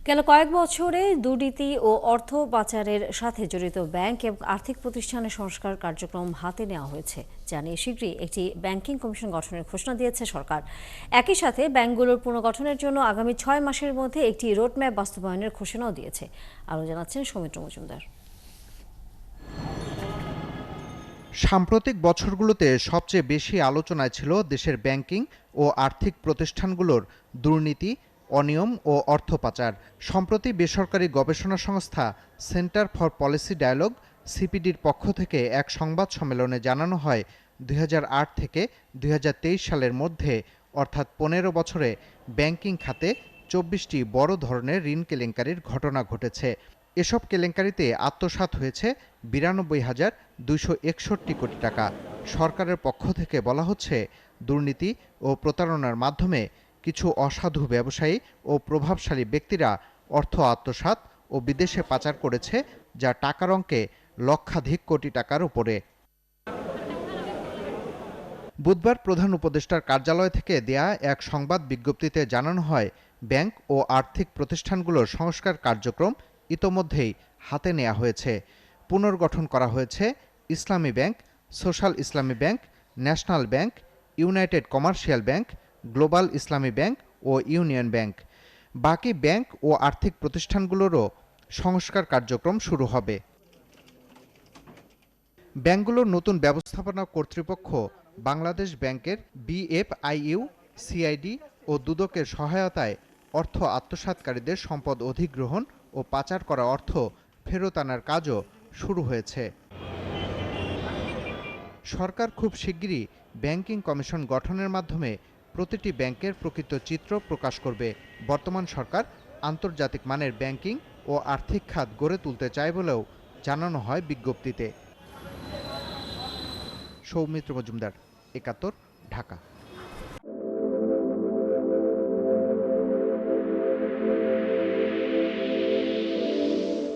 গেল কয়েক বছরে দুর্নীতি ও অর্থ পাচারের সাথে জড়িত ব্যাংক এবং আর্থিক প্রতিষ্ঠানের সংস্কার কার্যক্রম হাতে নেওয়া হয়েছে, যা নিয়ে শীঘ্রই একটি ব্যাংকিং কমিশন গঠনের ঘোষণা দিয়েছে সরকার। একই সাথে ব্যাংকগুলোর পুনর্গঠনের জন্য আগামী ৬ মাসের মধ্যে একটি রোডম্যাপ বাস্তবায়নের ঘোষণাও দিয়েছে। আরও জানাচ্ছেন সৌমিত্র মজুমদার। সাম্প্রতিক বছরগুলোতে সবচেয়ে বেশি আলোচনায় ছিল দেশের ব্যাংকিং ও আর্থিক প্রতিষ্ঠানগুলোর দুর্নীতি, অনিয়ম ও অর্থ পাচার। সম্প্রতি বেসরকারি গবেষণা সংস্থা সেন্টার ফর পলিসি ডায়ালগ সিপিডির পক্ষ থেকে এক সংবাদ সম্মেলনে জানানো হয়, ২০০৮ থেকে ২০২৩ সালের মধ্যে অর্থাৎ ১৫ বছরে ব্যাংকিং খাতে ২৪টি বড় ধরনের ঋণ কেলেঙ্কারির ঘটনা ঘটেছে। এসব কেলেঙ্কারিতে আত্মসাৎ হয়েছে ৯২,২৬১ কোটি টাকা। সরকারের পক্ষ থেকে বলা হচ্ছে, দুর্নীতি ও প্রতারণার মাধ্যমে কিছু অসাধু ব্যবসায়ী ও প্রভাবশালী ব্যক্তিরা অর্থ আত্মসাৎ ও বিদেশে পাচার করেছে, যা টাকার অঙ্কে লক্ষাধিক কোটি টাকার উপরে। বুধবার প্রধান উপদেষ্টার কার্যালয় থেকে দেয়া এক সংবাদ বিজ্ঞপ্তিতে জানানো হয়, ব্যাংক ও আর্থিক প্রতিষ্ঠানগুলোর সংস্কার কার্যক্রম ইতোমধ্যেই হাতে নেওয়া হয়েছে। পুনর্গঠন করা হয়েছে ইসলামী ব্যাংক, সোশ্যাল ইসলামী bank, national bank, United commercial bank, global ইসলামী ব্যাংক ও ইউনিয়ন ব্যাংক। বাকি ব্যাংক ও আর্থিক প্রতিষ্ঠানগুলোরও সংস্কার কার্যক্রম শুরু হবে। ব্যাংকগুলোর নতুন ব্যবস্থাপনা কর্তৃপক্ষ বাংলাদেশ ব্যাংকের বিএফআইইউ, সিআইডি ও দুদকের সহায়তায় অর্থ আত্মসাৎকারীদের সম্পদ অধিগ্রহণ ও পাচার করা অর্থ ফেরত আনার কাজও শুরু হয়েছে। সরকার খুব শিগগিরই ব্যাংকিং কমিশন গঠনের মাধ্যমে প্রতিটি ব্যাংকের প্রকৃত চিত্র প্রকাশ করবে। বর্তমান সরকার আন্তর্জাতিক মানের ব্যাংকিং ও আর্থিক খাত গড়ে তুলতে চায় বলেও জানানো হয় বিজ্ঞপ্তিতে। সৌমিত্র মজুমদার, ৭১, ঢাকা।